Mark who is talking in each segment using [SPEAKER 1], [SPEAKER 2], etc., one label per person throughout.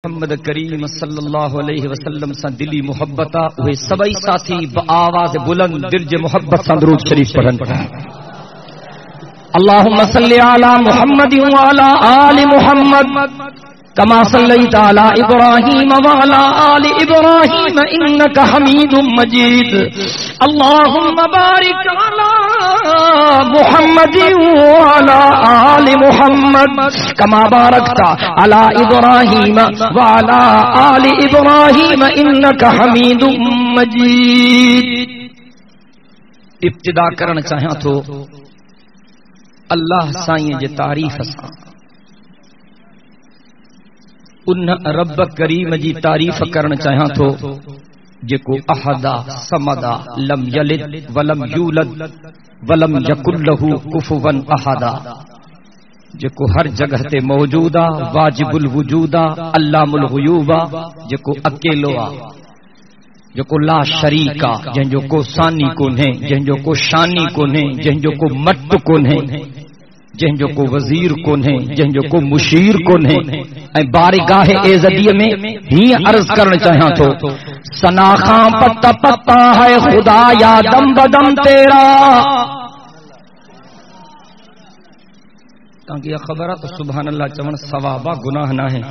[SPEAKER 1] محمد کریم صلی اللہ علیہ وسلم سے دلی محبت ہوئے سبئی ساتھی بآواز بلند درج محبت سے درود شریف پڑھن اللہم صلی علی محمد وعلی آل محمد کما صلیت علی ابراہیم وعلی آل ابراہیم انک حمید مجید اللہم بارک علی محمد وعلی آل محمد کما بارکت علی ابراہیم وعلی آل ابراہیم انک حمید مجید. ابتدا کرنا چاہاں تو اللہ سائیں جے تعریف سان ان رب کریم جی تعریف کرنا چاہاں تو جکو احدا سمدا لم یلد ولم یولد ولم یکن لہ کفوا احدا جکو ہر جگہ تے موجودا واجب الوجودا علام الغیوبا جکو اکیلو جکو لا شریکا جن جو کو ثانی کونہیں جن جو کو شانی کونہیں جن جو کو مٹ کونہیں جن جو کو وزیر کونہیں جن جو کو مشیر کونہیں اے بارگاہ اعزدی میں ہی عرض کرنا چاہاں تو سناخاں پتا پتا ہے خدا یا دم بدم تیرا. تاکہ یہ خبر ہے تو سبحان اللہ چون ثوابہ گناہ نہ ہے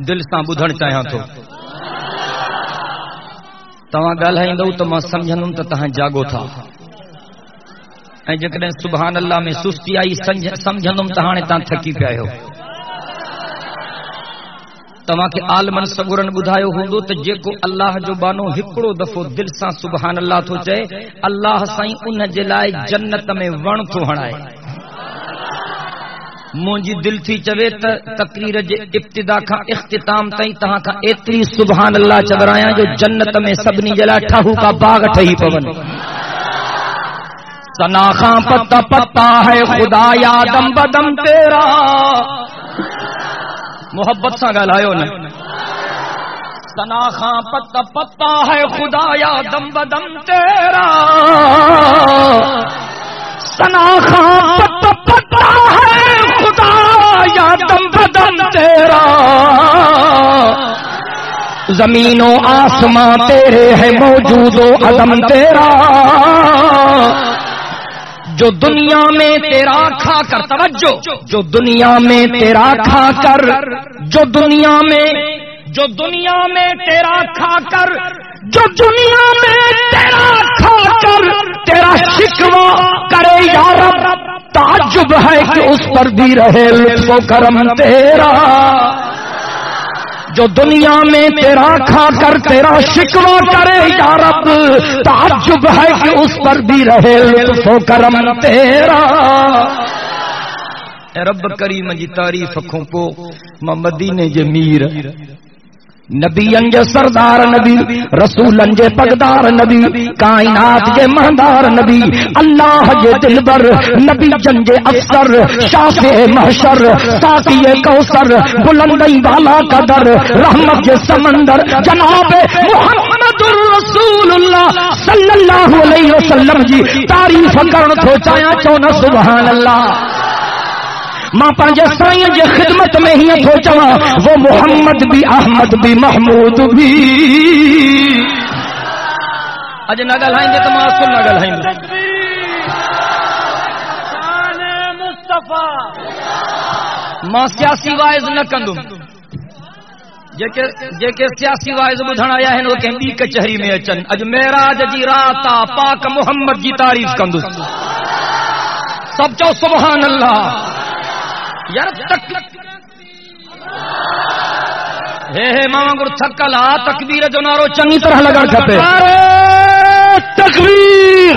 [SPEAKER 1] دل سان بدھن چاہاں تو تواں ڳالھائیندو تو ماں سمجھندم تو تہاں جاگو تھا جکڑیں سبحان اللہ میں سستی آئی سمجھندم تو ہانے تاں تھکی پیا ہو تواں کے عالمن سگورن ٻدھايو ہوندو تو جيڪو اللہ جو بانو ہکڑو دفعو دل سان سبحان اللہ تو چئے اللہ سائیں ان جے لائے جنت میں وڻ تو ہڻائے. مونجی دل تھی چوے تقریر جے ابتدا کا اختتام تائیں تہاں کا ایتری سبحان اللہ چورایا جو جنت میں سبنی جلا ٹھہو کا باغ ٹھہی پون. سناخاں پتا پتا ہے خدا یا دم بدم تیرا محبت سا گالایو نا سناخاں پتا پتا ہے خدا یا دم بدم تیرا سناخاں پتا پتا ہے خدا یا دم بدم تیرا زمین و آسمان تیرے ہے موجود و عدم تیرا جو دنیا میں تیرا کھا کر توجہ جو دنیا میں تیرا کھا کر جو دنیا میں تیرا کھا کر جو دنیا میں تیرا کھا کر تیرا شکوہ کرے یا رب تعجب ہے کہ اس پر بھی رہے لطف و کرم تیرا. جو دنیا میں تیرا کھا کر تیرا شکوہ کرے یا رب تعجب ہے کہ اس پر بھی رہے لطف و کرم تیرا. اے رب کریم جی تعریف کھوں کو مدینے جے میر نبی انجے سردار نبی رسولن جے پگدار نبی کائنات جے مہندار نبی اللہ جے دلبر نبی جن جے افسر شافع محشر ساقی کوثر بلندی والا قدر رحمت جے سمندر جناب محمد رسول اللہ صلی اللہ علیہ وسلم جی تعریف کرن تھو چایا چونا سبحان اللہ. ماں پانچے سائیں جے خدمت میں ہی تھو چواں وہ محمد بھی احمد بھی محمود بھی اج نہ ڳالھائیں گے تو ماں سن نہ ڳالھائیں گے شان مصطفی ماں سیاسی وائز نہ کندم جے سیاسی وائز ٻدھڻ آیا ہیں وہ کہیں ٻی کچہری میں اچن اج معراج جی رات پاک محمد جی تعریف کندس سب چو سبحان اللہ. یار تک ہے ماں گر تھکل آ تکبیر جو نارو چنگی طرح لگا کھپے تکبیر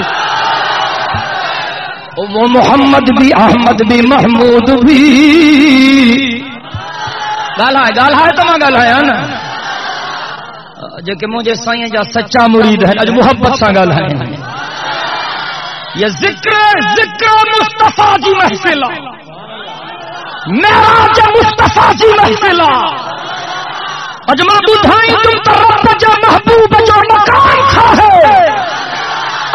[SPEAKER 1] وہ محمد بھی احمد بھی محمود بھی گالہائے تو ماں گالہایا نا جو کہ مجھے سائیں جا سچا مرید ہے اج محبت سا گالہائے یہ ذکر مصطفیٰ جی محفلہ معراج مصطفیٰ جی محفلہ اجما بدھائیں تم تو رب جا محبوب جو مکان تھا ہے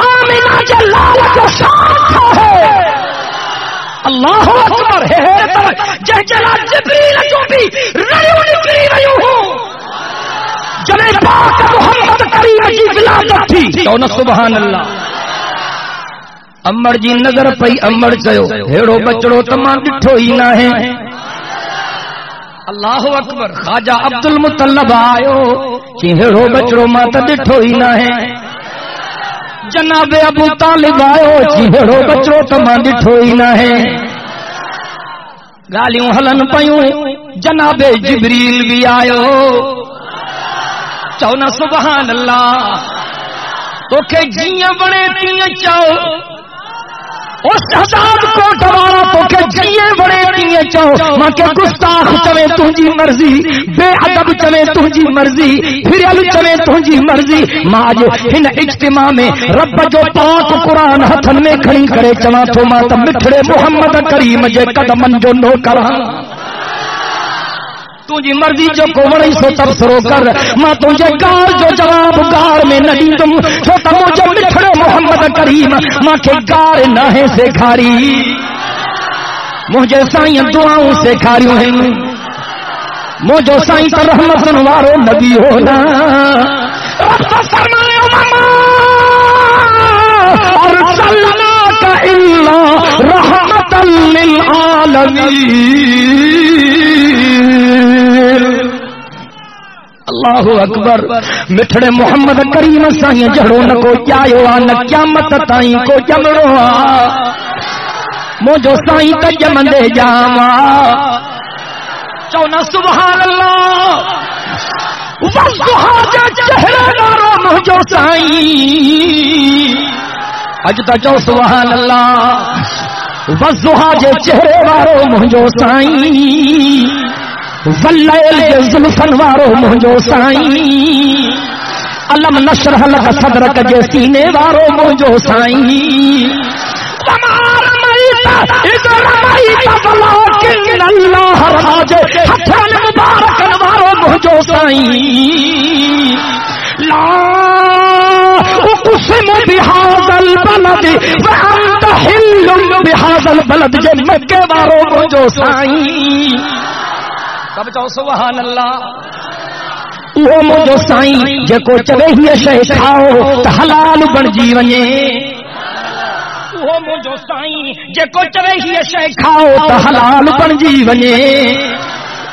[SPEAKER 1] آمینہ جلال جو شان تھا ہے اللہ اکبر ہے جے جلال جبریل جو بھی پاک محمد کریم جی ولادت تھی چونا سبحان اللہ امر جی نظر پئی امر چيو هيڙو بچڑو تمام ڏٺو ئي ناهي اللہ اکبر خواجہ عبد المطلب آیو چي هيڙو بچڑو ما ته ڏٺو ئي ناهي جناب ابو طالب آیو چي هيڙو بچڑو تمام ڏٺو ئي ناهي گالیوں ہلن پيون جناب جبریل بھی آیو چونا سبحان اللہ توکے جیاں بڑے تیاں چاؤ اس شہزاد کو دوارا توکے جیاں بڑے تیاں چاؤ ماں کے گستاخ چویں تجھی مرضی بے ادب چویں تجھی مرضی پھرل چویں تجھی مرضی ماں اج ہن اجتماع میں رب جو پاک قرآن ہتھن میں کھڑی کرے چواں تو ماں تے مٹھڑے محمد کریم جے قدمن جو نوکر تجھی مرضی جو کو وڑی سو تبصرو کر ماں تجھے گار جو جواب گار میں نہ ڈیندم چھو ت مجھے مٹھڑے محمد کریم ماں کے گار نہ ہے سکھاری مجھے سائیں دعاؤں سکھاریوں ہیں مجھے سائیں ت رحمت وارو نبی ہونا رب فرمائے ماما ارسلناک الا رحمتا للعالمین اللہ اکبر مٹھڑے محمد کریم سائیں جڑو نہ کو جایو نہ قیامت تائیں کو جمڑو مجھو سائیں ت جمندے جاوا چونا سبحان اللہ وضحا جے چہرے دارو مجھو سائیں اج تا چو سبحان اللہ وضحا جے چہرے وارو مجھو سائیں واللیل جے زلفن وارو مجھو سائیں علم نشرح لک صدرک جے سینے وارو مجھو سائیں تمہار میتا ادھر میتا ولکن اللہ راجے ہتھن مبارکن وارو مجھو سائیں لا اقسم بهذا البلد وانت حل بهذا البلد جے مکے وارو مجھو سائیں سب چاہو سبحان اللہ وہ مجھو سائیں جے کو چوے ہی شے کھاؤ ت حلال بن جی ونے وہ مجھو سائیں جے کو چوے ہی شے کھاؤ ت حلال بن جی ونے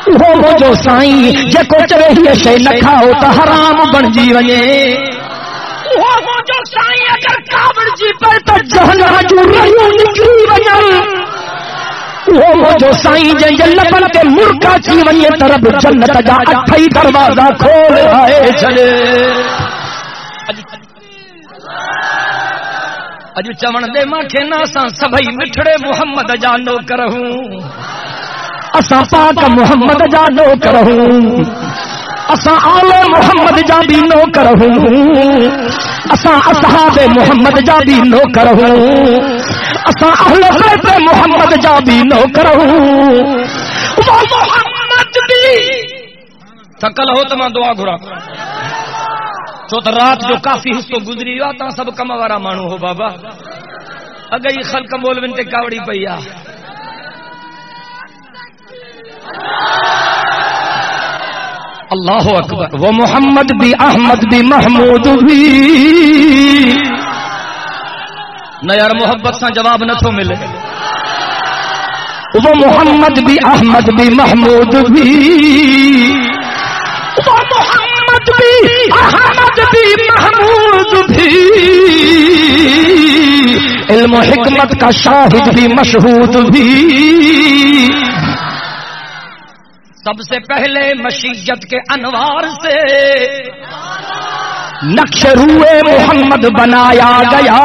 [SPEAKER 1] وہ مجھو سائیں جے کو چوے ہی شے نہ کھاؤ ت حرام بن جی ونے وہ مجھو سائیں اگر کاوڑ جی پر ت جہنم جو رہیوں نکلی ونے وہ مجھو سائیں جے لبن تے مرغا چی ونجے طرف جنت جا اٹھئی دروازہ کھول آئے چلے اج چون دے ماں کے ناساں سبھی مٹھڑے محمد جا نوکر ہوں اساں پاک محمد جا نوکر ہوں اساں آل محمد جا بھی نوکر ہوں اساں اصحاب محمد جا بھی نوکر ہوں اساں اہل بیت محمد جا بھی نوکر ہوں وہ محمد بھی تھکل ہو تو میں دعا گھرا چو تو رات جو کافی حصہ گزری ہوا تا سب کم وارا مانو ہو بابا اگر یہ خلق مولوین تے کاوڑی پیا اللہ اکبر وہ محمد بھی احمد بھی محمود بھی نہ یار محبت سے جواب نہ تو ملے وہ محمد بھی احمد بھی محمود بھی وہ محمد بھی احمد بھی محمود بھی علم و حکمت کا شاہد بھی مشہود بھی سب سے پہلے مشیت کے انوار سے نقش روئے محمد بنایا گیا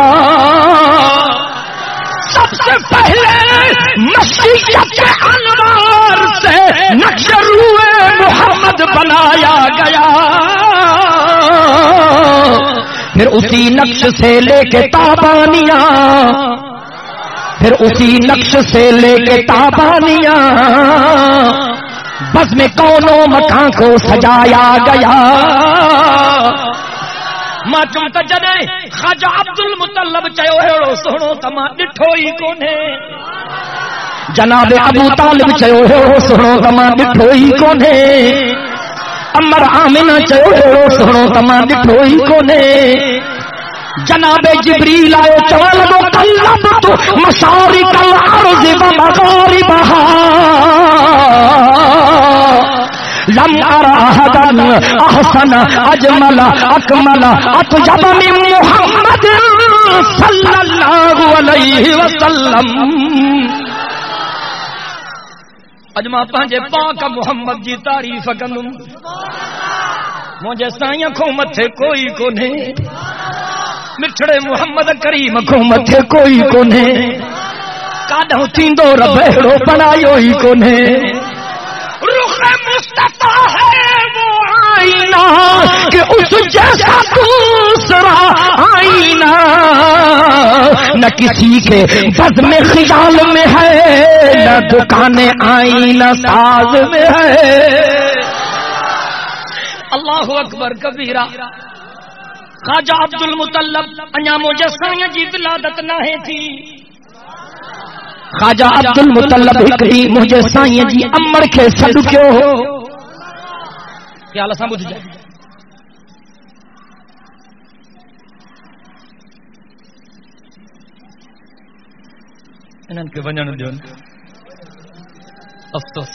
[SPEAKER 1] سب سے پہلے مشیت کے انوار سے نقش روئے محمد بنایا گیا پھر اسی نقش سے لے کے تابانیاں پھر اسی نقش سے لے کے تابانیاں بس میں کونوں مکان کو سجایا گیا ماں چمتا جدے خواجہ عبد المطلب چیو ہیڑو سوڑو تما ڈٹھو ہی کونے جناب ابو طالب چیو ہیڑو سوڑو تما ڈٹھو ہی کونے امر آمنہ چیو سنو تما ڈٹھو ہی کونے جناب جبریل آئے چوال دو کلب تو مشارق الارض و مغاربہا لم ارى احدا احسن اجمل اكمل اطيب من محمد صلى الله عليه وسلم اجما پنجے پاک محمد جی تعریف کندم مجھے سائیں کو متھے کوئی کونے مٹھڑے محمد کریم کو متھے کوئی کونے کاڈھوں تھیندو ربڑو بنایو ہی کونے رخ مصطفیٰ ہے وہ آئینہ کہ اس جیسا دوسرا آئینہ نہ کسی کے بزم خیال میں ہے نہ دکان آئینہ ساز میں ہے. اللہ اکبر کبیرہ. خواجہ عبد المطلب انیا مجھے سائیں جی ولادت نہ ہے تھی. خواجہ عبد المطلب ہکڑی مجھے سائیں جی امڑ کے سڈ کیوں ہو خیال اساں بدھ جائے. انہن کے ونجن دیون افسوس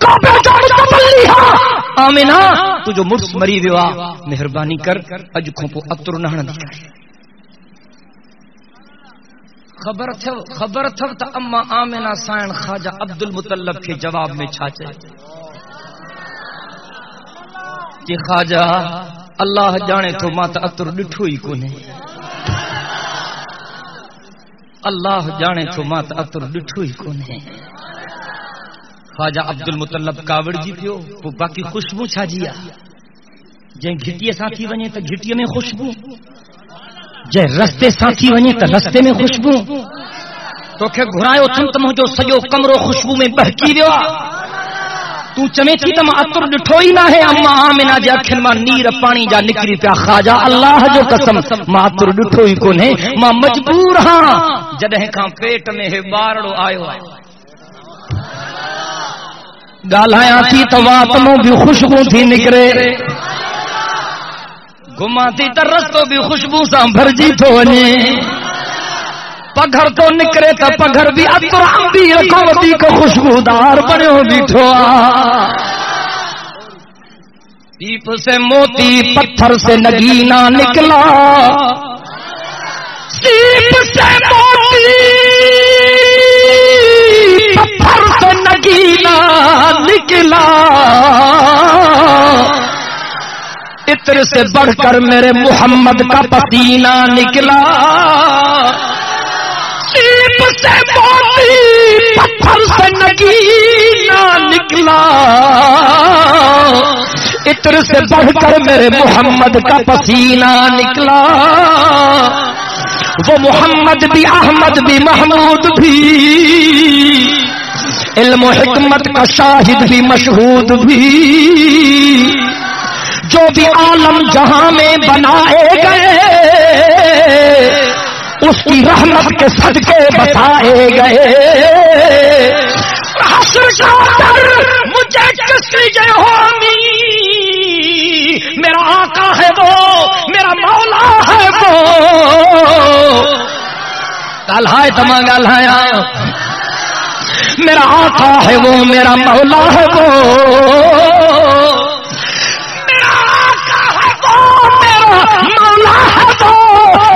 [SPEAKER 1] کعبے جو متولی ہا آمنا تو جو مرس مری ویا مہربانی کر اج کھوں پو اتر نہ دی خبر تھو تا اما آمنا سائن خواجہ عبد المطلب کے جواب میں چھا چے کہ خواجہ اللہ جانے تو ماں تا اتر ڈٹھو ہی کونے اللہ جانے تو ماں تا اتر ڈٹھو ہی کونے خواجہ عبد المطلب کاوڑ جی پیو وہ باقی خوشبو چھا جیا جن گھٹیے ساتھی ونے تا گھٹیے میں خوشبو جے رستے ساتھی ونے تا رستے میں خوشبو تو کہ گھرایو تھم تم جو سجو کمرو خوشبو میں بہکی ویا تو چمے تھی تم اتر ڈٹھو ہی نہ ہے اما آمنا جے اکھن ماں نیر پانی جا نکری پیا خواجہ اللہ جو قسم ماں اتر ڈٹھو ہی کونے ماں مجبور ہاں جدہیں کھاں پیٹ میں ہے بارڑو آئو گالایا تھی تو واتموں بھی خوشبو تھی نکرے گھماتی تر رستوں بھی خوشبو سا بھرجی تو ونے پگھر تو نکرے تا پگھر بھی اتر بھی رکھوتی کو خوشبودار بنیو بیٹھو پیپ سے موتی پتھر سے نگینا نکلا پیپ سے موتی پتھر سے نگینا نکلا عطر سے بڑھ کر میرے محمد کا پسینہ نکلا سیپ سے موتی پتھر سے نگینا نکلا عطر سے بڑھ کر میرے محمد کا پسینہ نکلا وہ محمد بھی احمد بھی محمود بھی علم و حکمت کا شاہد بھی مشہود بھی جو بھی عالم جہاں میں بنائے گئے اس کی رحمت کے صدقے بتائے گئے حشر کا در مجھے کس لیے ہوگی میرا آقا ہے وہ میرا مولا ہے وہ گالہائے تمام گالہایا میرا آقا ہے وہ میرا مولا ہے وہ مولا ہے تو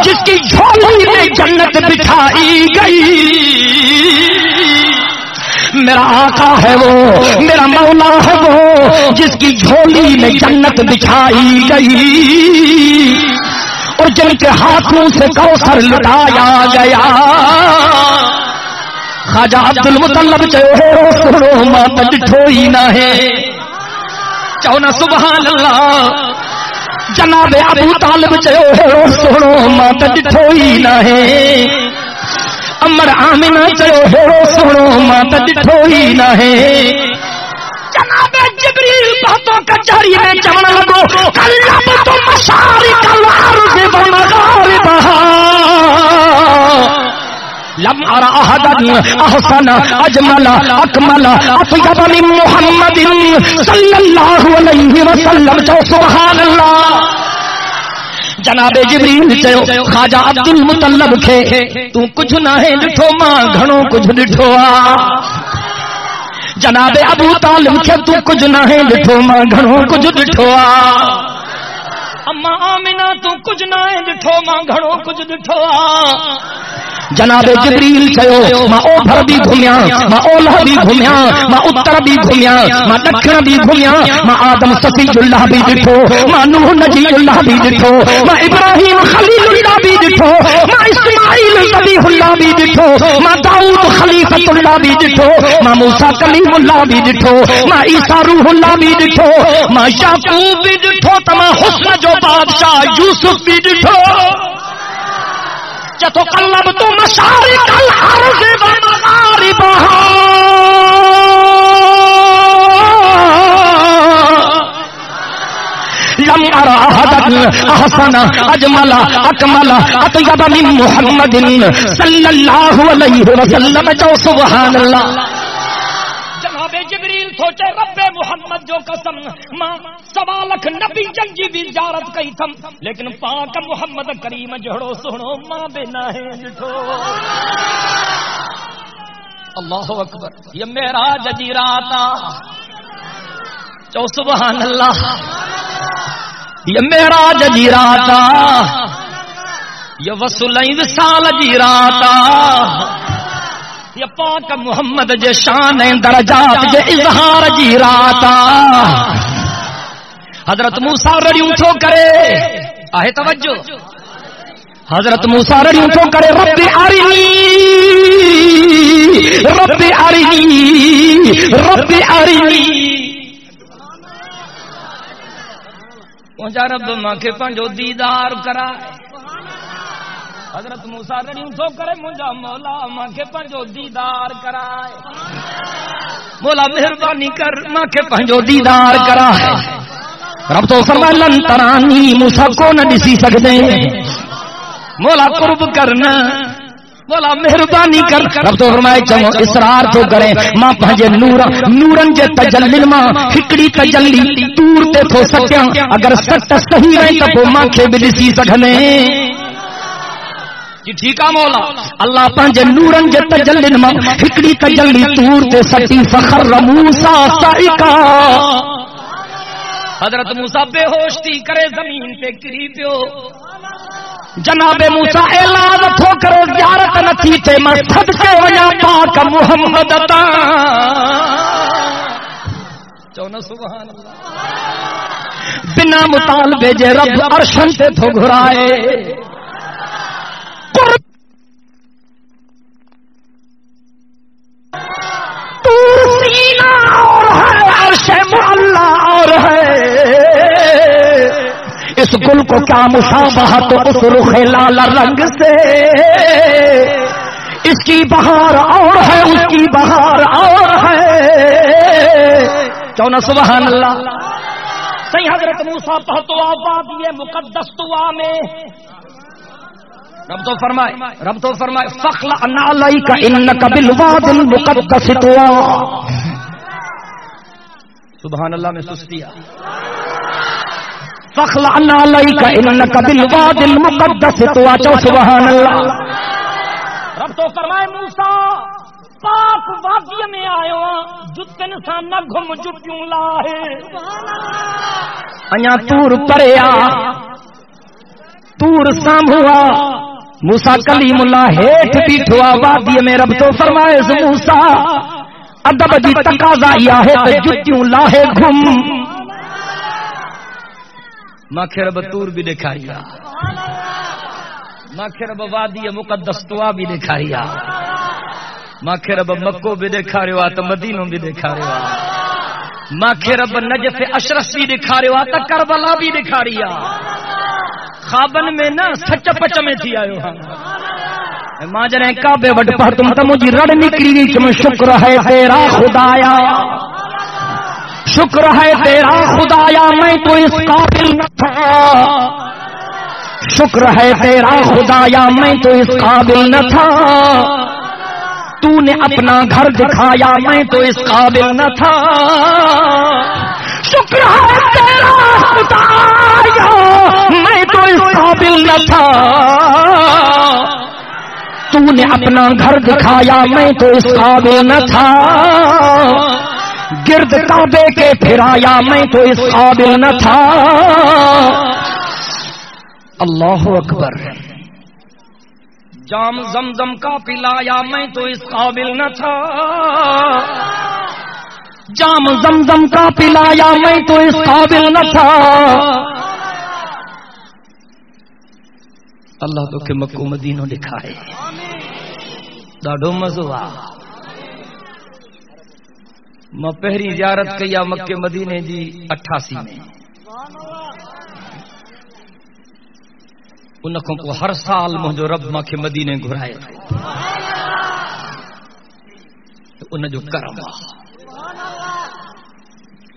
[SPEAKER 1] جس کی جھولی میں جنت بٹھائی گئی میرا آقا ہے وہ میرا مولا ہے وہ جس کی جھولی میں جنت بچھائی گئی اور جن کے ہاتھوں سے کوثر لٹایا گیا خواجہ عبد المطلب چاہو سنو ماں ڈٹھو ہی نہ ہے چاہو نا سبحان اللہ جناب ابو طالب چاہو سنو ماں ڈٹھو ہی نہ ہے امر آمنہ چاہو سنو ماں ڈٹھو ہی نہ ہے جناب جبریل باتوں کا جاری میں چمن لگو کلب تو مشارق الارض و مغاربها لم ارى احدا احسن اجمل اكمل اطيب من محمد صلی اللہ علیہ وسلم سبحان اللہ جناب جبریل چیو خواجہ عبد المطلب کے تو کچھ نہ ہے ڈٹھو ماں گھنو کچھ ڈٹھو جناب ابو طالب کے تو کچھ نہ ہے ڈٹھو ماں گھنو کچھ ڈٹھو اما آمنہ تو کچھ نہ ہے ڈٹھو ماں گھنو کچھ ڈٹھو جناب جبریل چیو ماں اوبھر بھی گھومیا ماں اولہ بھی گھومیا ماں اتر بھی گھومیا ماں دکھن بھی گھومیا ماں آدم صفی اللہ بھی ڈٹھو ماں نوح نجی اللہ بھی ڈٹھو ماں ابراہیم خلیل اللہ بھی ڈٹھو ماں اسماعیل ذبیح اللہ بھی ڈٹھو ماں داؤد خلیفۃ اللہ بھی ڈٹھو ماں موسیٰ کلیم اللہ بھی ڈٹھو ماں عیسیٰ روح اللہ بھی ڈٹھو ماں یعقوب بھی ڈٹھو تمام حسن جو بادشاہ یوسف بھی ڈٹھو تو قلب تو مشارق الارض و مغاربها لم ارى احدا احسن اجمل اكمل اطيب من محمد صلی اللہ علیہ وسلم جو سبحان اللہ جناب جبریل سوچے رب محمد جو قسم ماں 1.25 لاکھ نبی جنگی بھی زیارت کئی تھم لیکن پاک محمد کریم جڑو سنو ماں بنا ہے ڈٹھو اللہ اکبر یہ معراج جی رات چو سبحان اللہ. یہ معراج جی رات یہ وصلیں وصال جی رات یہ پاک محمد جے شان درجات جے اظہار جی رات. حضرت موسیٰ رڑی اٹھو کرے آہے توجہ حضرت موسیٰ رڑی اٹھو کرے رب ارنی رب ارنی رب ارنی پہنچا رب ماں کے پنجو دیدار کرا. حضرت موسیٰ رڑی اٹھو کرے مجھا مولا ماں کے پنجو دیدار کرائے. مولا مہربانی کر ماں کے پنجو دیدار کرائے. رب تو فرمائے لن ترانی موسیٰ کو نہ دسی سکتے مولا قرب کرنا مولا مہربانی کر. رب تو فرمائے چلو اصرار تو کریں ماں پہنجے نورن جے تجلیل ماں ہکڑی تجلی تور تے تھو سکیاں اگر سٹ صحیح رہی تو وہ ماں کے بھی دسی سکھنے جی ٹھیک ہے مولا. اللہ پہنجے نورن جے تجلیل ماں ہکڑی تجلی تور تے سٹی فخر موسیٰ سائقا. حضرت موسیٰ بے ہوش تھی کرے زمین پہ گری پیو. جناب موسیٰ اعلان تھو کرو زیارت نہ تھی تے میں صدقے ویا پاک محمد تا. چونا سبحان اللہ. بنا مطالبے جے رب عرشن تے تھو گھرائے. تور سینہ اور ہے عرش معلا اور ہے اس گل کو کیا مشابہت اس رخ لال رنگ سے. اس کی بہار اور ہے اس کی بہار اور ہے. چونا سبحان اللہ. صحیح حضرت موسیٰ پہتوا وادی مقدس طوا میں رب تو فرمائے فخلع نعلیک انک بالواد المقدس طوا. سبحان اللہ میں سستیا. فخلع نعلیک انک بالواد المقدس طوا. چو سبحان اللہ. رب تو فرمائے موسیٰ پاک وادی میں آئے جتن سا نہ گھم جتیوں لاہے. انیا تور پریا تور سامھوا موسیٰ کلیم اللہ ہیٹھ بیٹھوا وادی میں. رب تو فرمائے موسیٰ ادب جی تقاضا یہ ہے تے جتیوں لاہے گھم. ماکھے رب تور بھی دکھایا ماکھے رب وادی مقدس طوا بھی دکھایا ماکھے رب مکو بھی دکھا رہا تو مدینوں بھی دکھا رہا ماکھے رب نجف اشرف بھی دکھا رہا تو کربلا بھی دکھا رہا. خوابن میں نہ سچ پچ میں تھی آئے ہاں ماں جنے کعبے وڈ پڑھ تم تو مجھے رڑ نکلی گئی کہ میں شکر ہے تیرا خدایا شکر ہے تیرا خدایا میں تو اس قابل نہ تھا. شکر ہے تیرا خدایا میں تو اس قابل نہ تھا. تو نے اپنا گھر دکھایا میں تو اس قابل نہ تھا. شکر ہے تیرا خدایا میں تو اس قابل نہ تھا. تو نے اپنا گھر دکھایا میں تو اس قابل نہ تھا. گرد کعبے کے پھرایا میں تو اس قابل نہ تھا. اللہ اکبر. جام زمزم کا پلایا میں تو اس قابل نہ تھا. جام زمزم کا پلایا میں تو اس قابل نہ تھا. اللہ تو کہ مکو مدینوں دکھائے ڈاڈو مزو آ. میں پہری زیارت کیا مکے مدینے جی 88 میں. ان کو ہر سال مجھے رب مکھے مدینے گھرائے ان جو کرم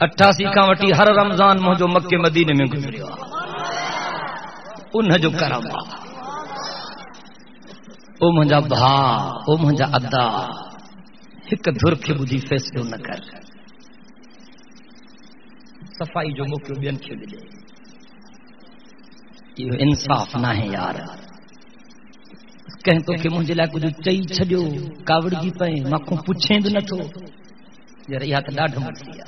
[SPEAKER 1] 88 کا وٹی ہر رمضان مجھے مکے مدینے میں گزریا ان جو کرم او مجھا بھا او مجھا ادا ایک دھر کے بدھی فیصلو نہ کر صفائی جو موقع بین کے ملے یہ انصاف نہ ہے یار. کہیں تو کہ مجھے لائے کچھ چئی چھڑیو کاوڑ جی پائیں ماں کو پوچھیں دو نہ تو یار یہ تو ڈاڈھ مت لیا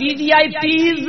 [SPEAKER 1] VVIPs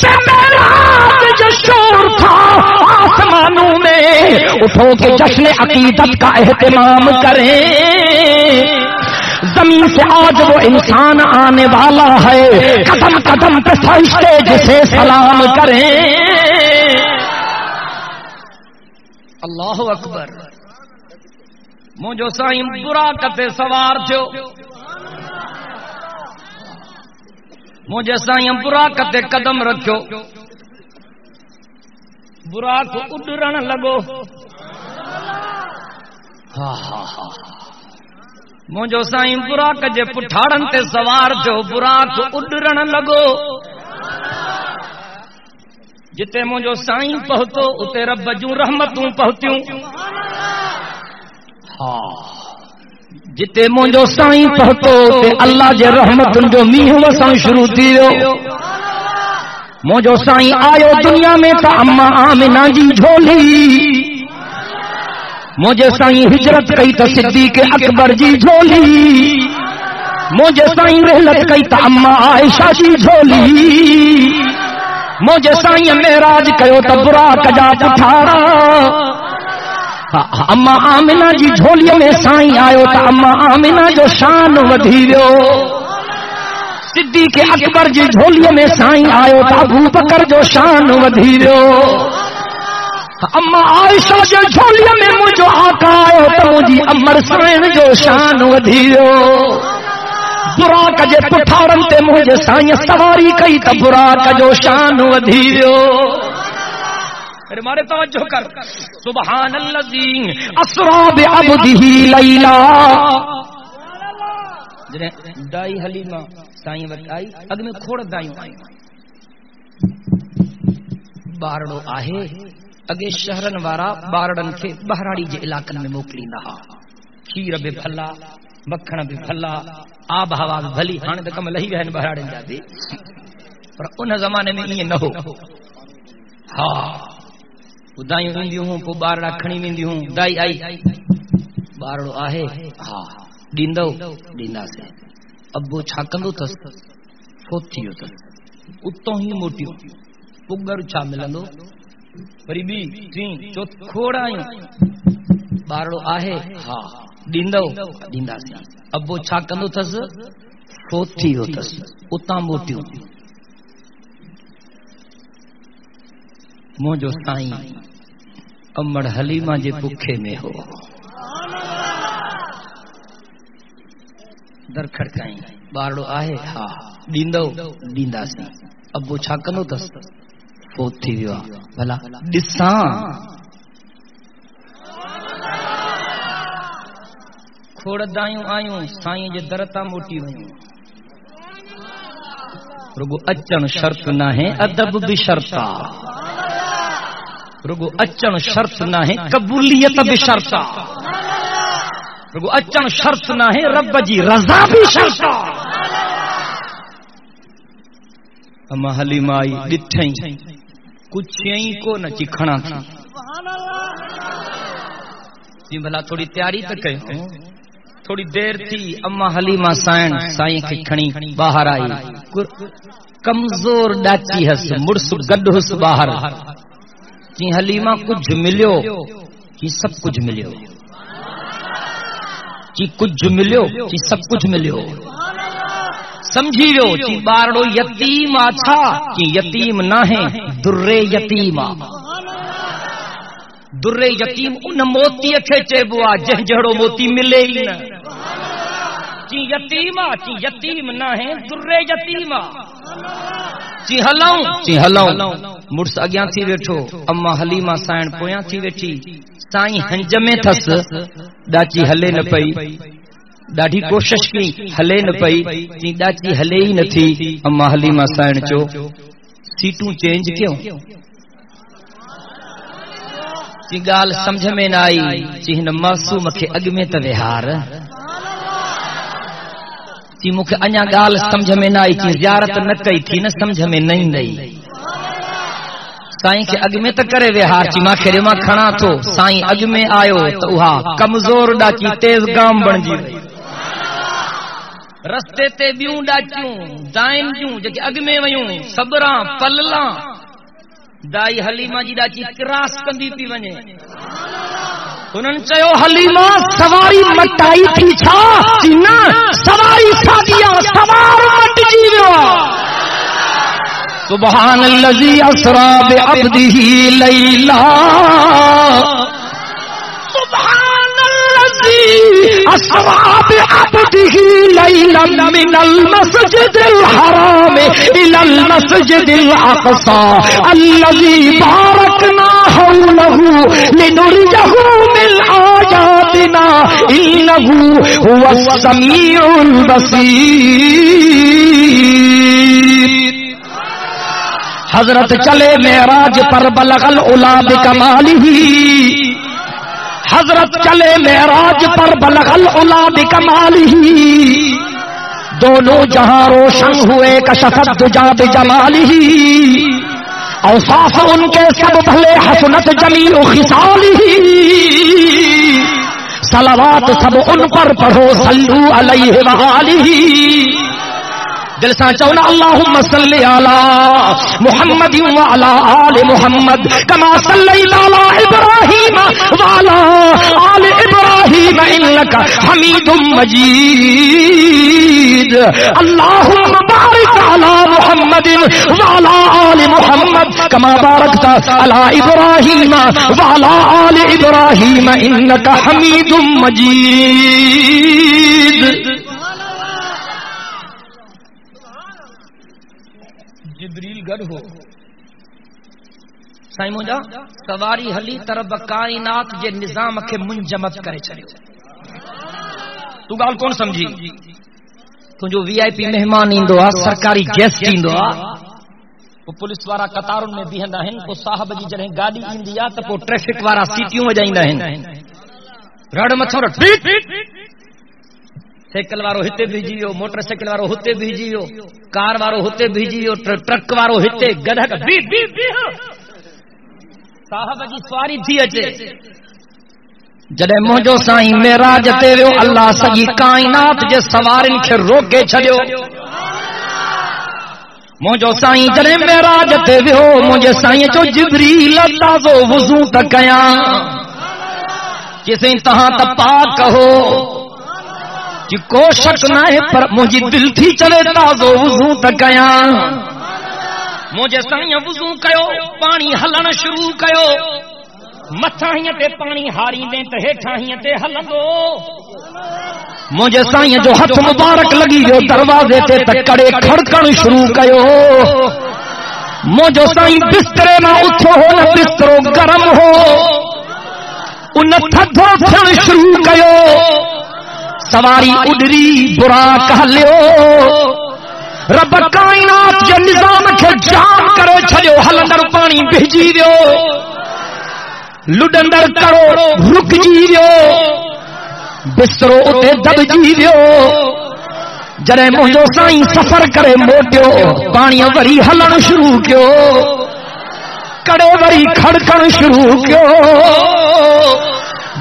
[SPEAKER 1] شب معراج جو شور تھا آسمانوں میں، اٹھو کہ جشن عقیدت کا اہتمام کریں، زمین سے آج وہ انسان آنے والا ہے، قدم قدم پہ فرشتے جسے سلام کریں۔ اللہ اکبر۔ مجھو سائیں براق تے سوار تھو، مجھے سائیں براق تے قدم رکھو، براق اڈرن لگو، ہاں ہاں ہاں، مجھو سائیں براق جے پٹھاڑن تے سوار تھو، براق اڈرن لگو، جتے مجھو سائیں پہتو اتے رب جوں رحمتوں پہتیوں، ہاں جتے مجھو سائیں پہتو تے اللہ جے رحمتن جو میہ وسن شروع تھیو، مجھو سائیں آیو دنیا میں تا اما آمنہ جی جھولی، مجھے سائیں ہجرت کئی تا صدیق اکبر جی جھولی، مجھے سائیں رحلت کئی تا اما عائشہ جی جھولی، مجھے سائیں معراج کیو تا براق جا پٹھاڑا، اما آمنہ جی جھولی میں سائیں آیو تا اما آمنہ جو شان ودھی ویو، صدیق اکبر جی جھولی میں سائیں آیو تا ابو بکر جو شان ودھی ویو، اما عائشہ جو جھولی میں مجھو آقا آیو تا مجھے امر سائن جو شان ودھی ویو، براق جے پٹھاڑن تے مجھے سائیں سواری کئی تا براق جو شان ودھی ویو۔ میرے مارے توجہ کر، سبحان الذی اسرا بعبدہ لیلا، جنہیں دائی حلیمہ سائیں وقت آئی، اگ میں کھوڑ دائیوں آئی، بارڑو آہے اگے شہرن وارا بارڑن کے بہراڑی جے علاقن میں موکلی نہ، کھیر بھی پھلا، مکھن بھی پھلا، آب ہوا بھی بھلی، ہانے تو کم لہی رہن بہراڑن جاتی، پر ان زمانے میں یہ نہ ہو، ہاں دائیوں ویندیوں ہوں، کو بارڑا کھنی ویندیوں ہوں، دائی آئی بارڑو آہے، ہاں ڈیندو ڈیندا سے، ابو چھا کندو تس فوتیو تس، اتوں ہی موٹیو، پگر چھا ملندو، وری بی تین چوتھ کھوڑائیں، بارڑو آہے، ہاں ڈیندو ڈیندا سے، ابو چھا کندو تس فوتیو تس، اتاں موٹیو، مجھو سائیں امڑ حلیمہ جے پکھے میں ہو، در کھڑکائیں، بارڑو آہے، ہاں ڈیندو ڈیندا سے، ابو چھا کندو تس فوت تھی ویو، بھلا ڈساں کھوڑ دایوں آیوں سائیں جے درتا موٹی ویوں، رگو اچن شرط نہ ہے ادب بھی شرطا، رگو اچن شرط نہ ہے قبولیت بھی شرطا، رگو اچن شرط نہ ہے رب جی رضا بھی شرطا۔ اما حلیمہ آئی ڈٹھیں کچھ یہیں کو نہ چکھنا تھی، جی بھلا تھوڑی تیاری تک ہے، تھوڑی دیر تھی، اما حلیمہ سائیں کی کھڑی باہر آئی، کمزور ڈاچی ہس، مرس گڈ ہس باہر، جی حلیمہ کچھ ملیو، جی سب کچھ ملیو، جی کچھ ملیو، جی سب کچھ ملیو، سمجھی رو چی بارڑو یتیم آچھا چی یتیم نہ ہے در یتیم، در یتیم ان موتی اکھے چیبوا جہ جہڑو موتی ملے ہی نہ، چی یتیم نہ ہے در یتیم، چی ہلاؤں مرس اگیاں تھی ویٹھو، اما حلیمہ سائن پویاں تھی ویٹھی، سائیں ہنج میں تھس، ڈاچی ہلے نہ پئی، ڈاڈھی کوشش کی ہلے نہ پئی، چی ڈاچی ہلے ہی نہ تھی، اما حلیمہ سائن چو سیٹوں چینج کیوں، چی گال سمجھ میں نہ آئی، چی ہن معصوم کے اگ میں تے وہار، چی مکھے انیا گال سمجھ میں نہ آئی، چی زیارت نہ کئی تھی نہ سمجھ میں نہیں نئی، سائیں کے اگ میں تے کرے وہار، چی ماں کھڑے ماں کھڑا تو سائیں اگ میں آیو تو وہا کمزور ڈاچی تیز گام بن جی، چی ہلاؤں چی ہلاؤں مرس اگیاں تھی ویٹھو، اما حلیمہ سائن پویاں تھی ویٹھی، سائیں ہنج میں تھس، ڈاچی ہلے نہ پئی، ڈاڈھی کوشش کی ہلے نہ پئی، چی گال سمجھ میں نہ آئی، چی زیارت نہ کئی تھی نہ سمجھ میں نہیں نئی، سائیں کے اگ میں تے کرے وہار، چی ماں کھڑے ماں کھڑا تو سائیں اگ میں آیو تو وہا کمزور ڈاچی تیز گام بن جی، رستے تے بیوں ڈاچیوں دائن جوں جے اگ میں ویوں صبراں پللاں دائی حلیمہ جی ڈاچی کراس کندی پی ونے انہن چیو حلیمہ سواری مٹائی تھی چھا چینا سواری سادیاں سوار مٹ جیویا سبحان الذی اسرا بعبدہ لیلا سبحان الذی اسرا بعبدہ لیلا من المسجد الحرام الى المسجد الاقصى الذي باركنا حوله لنريه من آياتنا انه هو السميع البصير حضرت چلے معراج پر بلغ العلا بکمالہ حضرت چلے معراج پر بلغ العلا بکمالہ دونوں جہاں روشن ہوئے کشفت دجا بجمالہ اوصاف ان کے سب بھلے حسنت جمیع خصالہ صلوات سب ان پر پڑھو صلو علیہ وآلہ دل سے چونا اللہم صلی علی محمد وعلی آل محمد کما صلیت علی ابراہیم وعلی آل ابراہیم انک حمید مجید اللہم بارک علی محمد وعلی آل محمد کما بارکت علی ابراہیم وعلی آل ابراہیم انک حمید مجید جبریل گڑ ہو سائیں مجھا سواری حلی طرف کائنات جے نظام کے منجمد کرے چھڑیو تو گال کون سمجھی تو جو وی آئی پی مہمان ایندو آ سرکاری گیسٹ ایندو آ وہ پولیس وارا قطارن میں بیہندا ہیں کو صاحب جی جڑیں گاڑی ایندی آ تے کو ٹریفک وارا سیٹیوں وجائیندا ہیں رڑ مچھو رڑ سائیکل وارو ہتے بھیجیو موٹر سائیکل وارو ہتے بھیجیو کار وارو ہتے بھیجیو ٹرک وارو ہتے گدھا کا بی بی بی صاحب جی سواری تھی اچے جڑے منجو سائیں معراج تے ویو اللہ سجی کائنات جے سوارن کھے روکے چھڈیو منجو سائیں جڑے معراج تے ویو منجے سائیں چو جبریل تازو وضو تکیاں کسیں تہاں تا پاک کہو کہ کو شک نہ ہے پر مجھے دل تھی چلے تازو وضو تکیاں مجھے سائیں وضو کیو پانی ہلن شروع کیو متھا ہی تے پانی ہاری دیں تے ہیٹھا ہی تے ہلندو مجھے سائیں جو ہاتھ مبارک لگی جو دروازے تے تکڑے کھڑکن شروع کیو مجھے سائیں بسترے نہ اٹھو ہو نہ بسترو گرم ہو ان تھدو پھن شروع کیو سواری اڈری برا کہلیو رب کائنات جو نظام کے جام کرے چھڑیو ہلندر پانی بھیجی دیو لڈندر کرو رک جی دیو بسترو اتے دب جی دیو جڑے منجو سائیں سفر کرے موٹیو پانی وری ہلن شروع کیو کڑے وری کھڑکن شروع کیو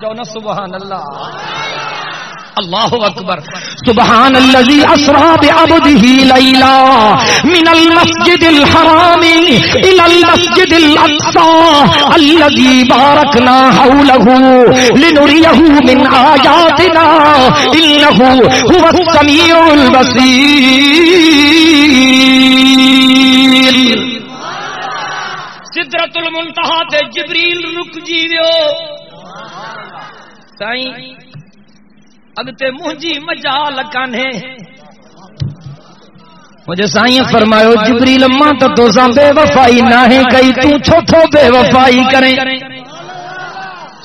[SPEAKER 1] جو نا سبحان اللہ اللہ اکبر سبحان الذي اسرا بعبده ليلا من المسجد الحرام الى المسجد الاقصى الذي باركنا حوله لنريه من آياتنا انه هو السميع البصير سدرۃ المنتہا تے جبریل رک جیویو سائیں اگتے مجھے مجال کانے مجھے سائیں فرمایا جبریل ماں تو ساں بے وفائی نہ ہے کئی تو چھوٹو بے وفائی کریں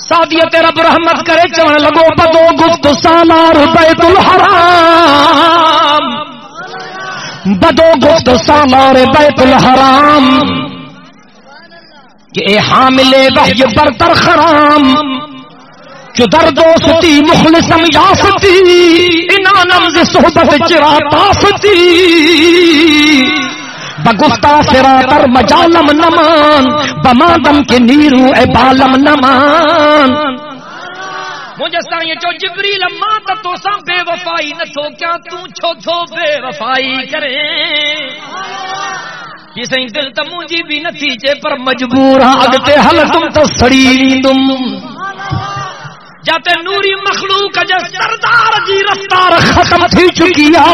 [SPEAKER 1] سادیت رب رحمت کرے چون لگو بدو گفت سالار بیت الحرام بدو گفت سالار بیت الحرام کہ اے حامل وحی برتر خرام جو در دوستی مخلصم یافتی انانم ز صحبت چرا تافتی بگفتا فراتر مجالم نمان بمادم کے نیرو اے بالم نمان مجھے سائیں چو جبریل ماں تو سا بے وفائی نہ تھو کیا تو چھو تھو بے وفائی کرے یہ سائیں دل تا مجھے بھی نتیجے پر مجبور ہاں اگتے حل تم تو سڑی تم جاتے نوری مخلوق جے سردار جی رفتار ختم تھی چکی آ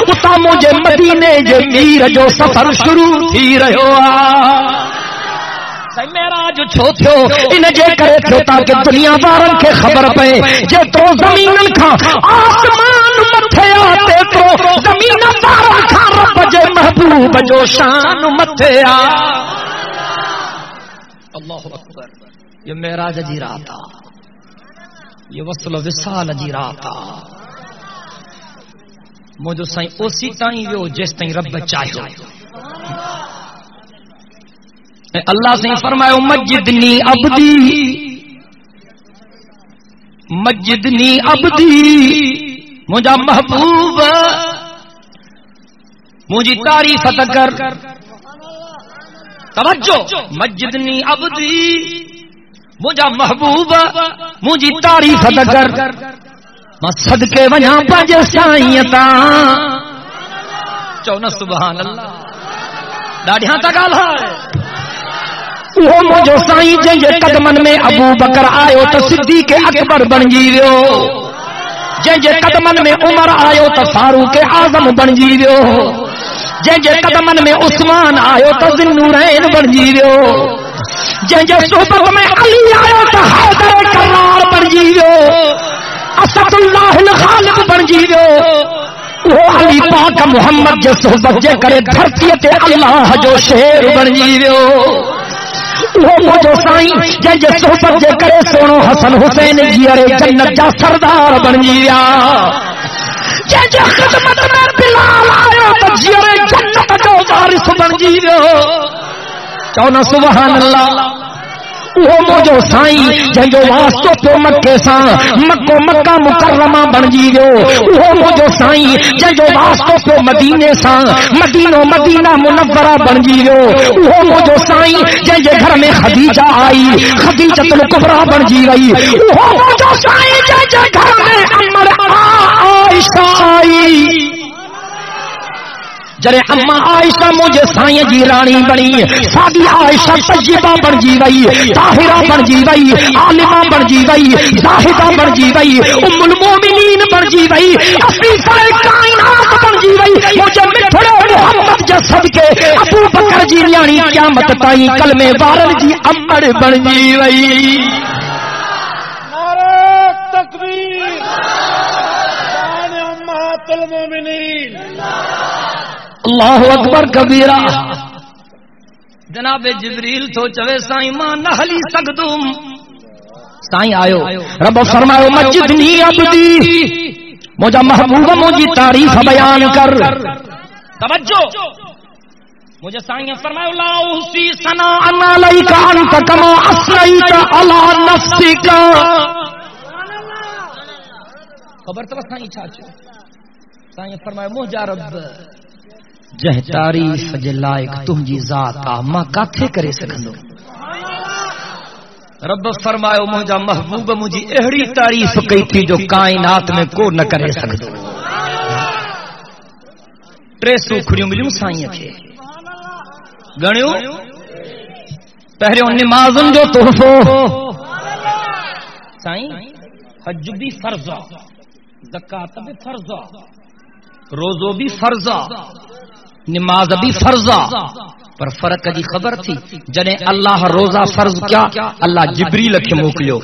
[SPEAKER 1] اتا مجھے مدینے جے میر جو سفر شروع تھی رہو آ میرا جو چھو تھو ان جے کرے تھو تاکہ دنیا وارن کے خبر پہ جے تو زمین کھا آسمان متھے آتے تو زمین وارن کھا رب جے محبوب جو شان متھے آ اللہ اکبر یہ معراج جی رات آ یہ وصل و وصال جی رات آ مجھو سائیں اسی تائیں ویو جس تائیں رب چاہیو اللہ سے فرمایا مجدنی عبدی مجدنی عبدی مجھا محبوب مجھے تعریف کر توجہ مجدنی عبدی مجھا محبوب مجھے تعریف کر میں صدقے وجہ پنج سائیتا چونا سبحان اللہ ڈاڑی ہاں تا گال ہے وہ مجھو سائیں جنجے قدمن میں ابو بکر آئے تو صدیق اکبر بن جیویو جنجے قدمن میں عمر آئے تو فاروق اعظم بن جیویو جنجے قدمن میں عثمان آئے تو ذوالنورین بن جیویو جنجے صحبت میں علی آئے تو حیدر کرار بن جیویو اسد اللہ الغالب بن جیویو وہ علی پاک محمد جو صحبت جے کرے دھرتیت اللہ جو شیر بن جیویو وہ مجھو سائیں جنجے صحبت جے کرے سونو حسن حسین جیارے جنت جا سردار بن جیا جنجے خدمت میں بلال آیا تو جیارے جنت جو وارث بن جیو چونا سبحان اللہ وہ مجھو سائیں جنجو واسطو تو مکے ساں مکو مکہ مکرمہ بن جیو وہ مجھو سائیں جنجو واسطو تو مدینے ساں مدینو مدینہ منورہ بن جیو وہ مجھو سائیں جنجے گھر میں خدیجہ آئی خدیجہ الکبریٰ بن جی گئی وہ مجھو سائیں جنجے گھر میں امر عائشہ آئی جرے اما عائشہ مجھے سائیں جی رانی بنی سادی عائشہ طیبہ بن جی وئی طاہرہ بن جی وئی عالمہ بن جی وئی زاہدہ بن جی وئی ام المومنین بن جی وئی عفیفہ کائنات بن جی وئی مجھے مٹھڑے محمد جسد کے ابو بکر جی نیانی قیامت تائیں کلمے وارن جی امڑ بن جی وئی
[SPEAKER 2] نعرہ تکبیر شان امہات المومنین
[SPEAKER 1] اللہ اکبر کبیرہ جناب جبریل تو چوے سائیں ماں نہ ہلی سکدم سائیں آئو رب فرمائے مجدنی عبدی مجھا محبوب مجھے تعریف بیان کر توجہ مجھے سائیں فرمائے لا احصی ثناء علیک انت کما اثنیت علی نفسک خبر تو سائیں چاچو سائیں فرمائے مجھا رب جہ تعریف جے لائق تنجی ذات آ ماں کاتھے کرے سکھندو رب فرماؤ مجھا محبوب مجھے اہڑی تعریف کئی تھی جو کائنات میں کو نہ کرے سکھندو ٹرے سوکھڑیوں ملیوں سائیں کے گھنیوں پہریوں نمازن جو تحفو سائیں حج بھی فرضا زکات بھی فرضا روزو بھی فرضا نماز بھی فرضا پر فرق جی خبر تھی جنے اللہ روزہ فرض کیا اللہ جبریل کے موکلیو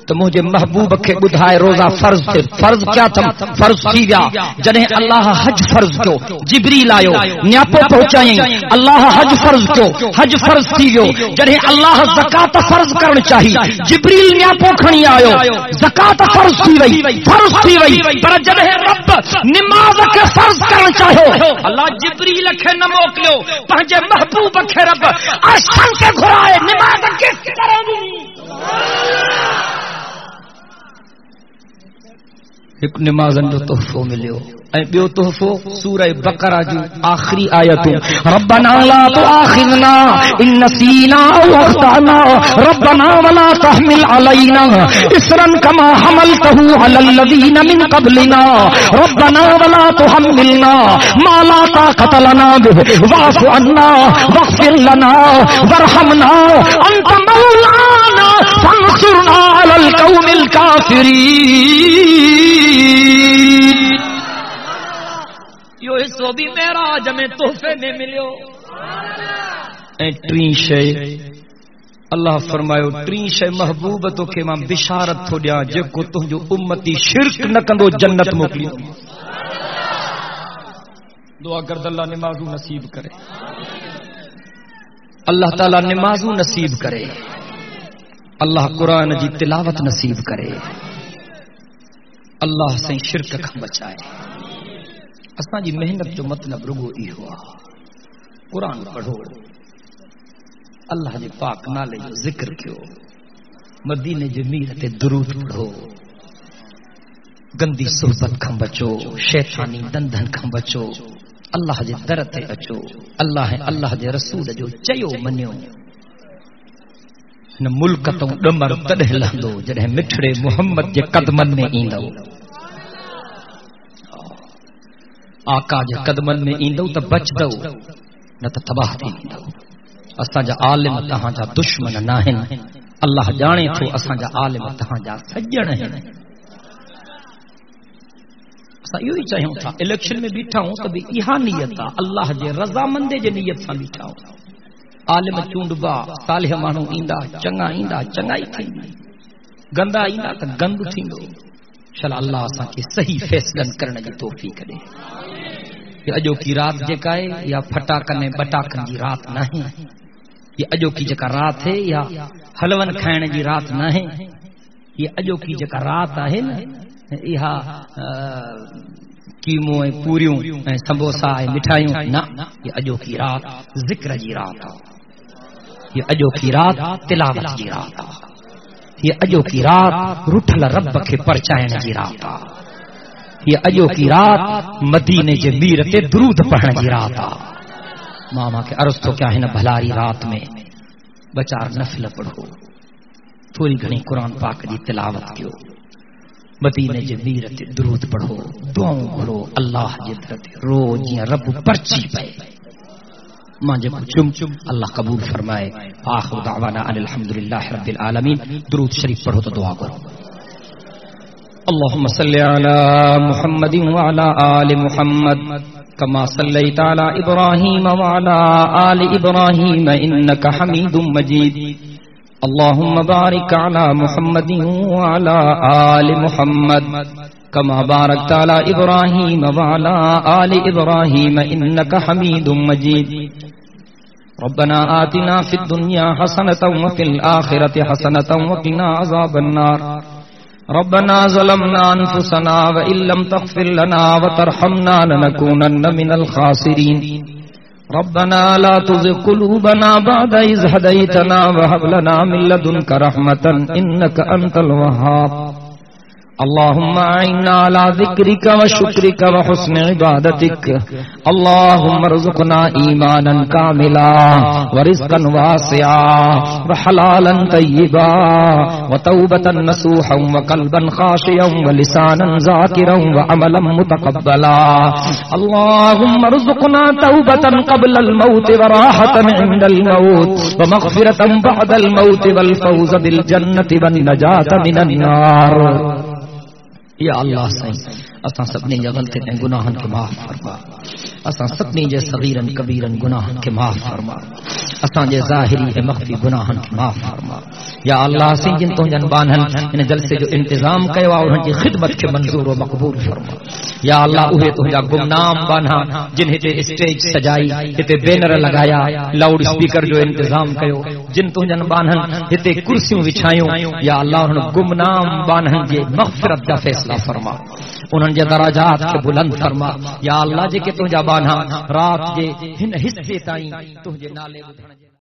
[SPEAKER 1] تو مجھے محبوب کے بدھائے روزہ فرض تھے فرض کیا تھا فرض تھی گیا جنے اللہ حج فرض کیو جبریل آیو نیاپو پہنچائیں اللہ حج فرض کیو حج فرض تھی گیو جنے اللہ زکات فرض کرن چاہی جبریل نیاپو کھنی آیو زکات فرض تھی وئی پر جنے رب نماز کے فرض کرن چاہو اللہ جبریل کے نہ موکلیو پنجے محبوب کے رب آسمان کے گھرائے نماز کس طرح دی ایک نمازن جو تحفو ملیو اے بیو تحفو سورہ بقرہ جو آخری آیتوں ربنا لا تؤاخذنا ان نسینا او اخطانا ربنا ولا تحمل علینا اسرا كما حملته على الذين من قبلنا ربنا ولا تحملنا ما لا طاقة لنا به واعف عنا واغفر لنا وارحمنا انت مولانا فانصرنا على القوم الكافرين. یو حصو بھی معراج میں تحفے میں ملیو ٹرین شے اللہ فرمایو ٹرین شے محبوب تو کہ ماں بشارت تھو ڈیا جکو تنجو امتی شرک نہ کندو جنت موکلی. دعا کرد اللہ نمازو نصیب کرے اللہ تعالی نمازو نصیب کرے اللہ قرآن جی تلاوت نصیب کرے اللہ سے شرک کھا بچائے. اساں جی محنت جو مطلب رگو ای ہوا قرآن پڑھو اللہ جی پاک نالے جو ذکر کیو مدینے جمیل تے درود پڑھو گندی صحبت کھا بچو شیطانی دندن کھا بچو اللہ جی در تے اچو اللہ جی رسول جو چیو منیو نہ ملک تو ڈمر تڑہ لہندو جڑے مٹھڑے محمد جے قدمن میں ایندو آقا جے قدمن میں ایندو تا بچ دو نہ تا تباہ تھی ایندو. اساں جا عالم تہاں جا دشمن ناہن اللہ جانے تو اساں جا عالم تہاں جا سجن ہیں. اساں یوں ہی چاہیوں تھا الیکشن میں بیٹھا ہوں تو بھی یہاں نیت تھا اللہ جے رضا مندے جے نیت سا بیٹھا ہوں. عالم چونڈبا صالح مانو ایندا چنگائی تھیندی گندا ایندا تا گند تھیندو. شل اللہ اساں کے صحیح فیصلن کرنے کی توفیق دے. یہ اجو کی رات جکا ہے یا پھٹاکن بٹاکن کی رات نہ ہے یہ اجو کی جکا رات ہے یا حلون کھائن کی رات نہ ہے یہ اجو کی جکا رات ہے نا یہ کیمو پوریوں سمبوسا مٹھائیوں نہ یہ اجو کی رات ذکر جی رات یہ اجو کی رات تلاوت جی رات یہ اجو کی رات رٹھل رب کے پرچائن جی رات یہ اجو کی رات مدینے جے میر تے درود پڑھن جی رات. ماما کے عرض تو کیا ہے نا بھلاری رات میں بچار نفل پڑھو تھوڑی گھنی قرآن پاک جی تلاوت کیو مدینے جے میر تے درود پڑھو دعاؤں کرو اللہ جے درد روز جی رب پرچی پے ماں جے چم اللہ قبول فرمائے. آخر دعوانا ان الحمدللہ رب العالمین. درود شریف پڑھو تو دعا کرو. اللهم صل على محمد وعلى آل محمد كما صليت على إبراهيم وعلى آل إبراهيم إنك حميد مجيد. اللهم بارك على محمد وعلى آل محمد كما باركت على إبراهيم وعلى آل إبراهيم إنك حميد مجيد. ربنا آتنا في الدنيا حسنة وفي الآخرة حسنة وقنا عذاب النار. ربنا ظلمنا أنفسنا وإن لم تغفر لنا وترحمنا لنكونن من الخاسرين. ربنا لا تزغ قلوبنا بعد إذ هديتنا وهب لنا من لدنك رحمة إنك أنت الوهاب. اللهم أعنا على ذكرك وشكرك وحسن عبادتك. اللهم ارزقنا إيمانا كاملا ورزقا واسعا وحلالا طيبا وتوبة نصوحا وقلبا خاشعا ولسانا ذاكرا وعملا متقبلا. اللهم ارزقنا توبة قبل الموت وراحة عند الموت ومغفرة بعد الموت والفوز بالجنة والنجاة من النار. یا اللہ سائیں اساں سبنی جے غلطی تے گناہن کے معاف فرما. اساں سبنی جے صغیرن کبیرن گناہن کے معاف فرما. اساں جے ظاہری ہے مخفی گناہن کے معاف فرما. یا اللہ سائیں جن تو جن بانہن ان جلسے جو انتظام کیا اور ان کی خدمت کے منظور و مقبول فرما. یا اللہ اوہ تو جا گمنام بانہا جن ہتے اسٹیج سجائی ہتے بینر لگایا لاؤڈ سپیکر جو انتظام کیو جن تو جن بانہن ہتے کرسیوں وچھایوں. یا اللہ ان گمنام بانہن جے مغفرت کا فیصلہ فرما انہن جے درجات کے بلند فرما. یا اللہ جے کہ تو جا بانہا رات جے ہن حصے تائیں تو جے نالے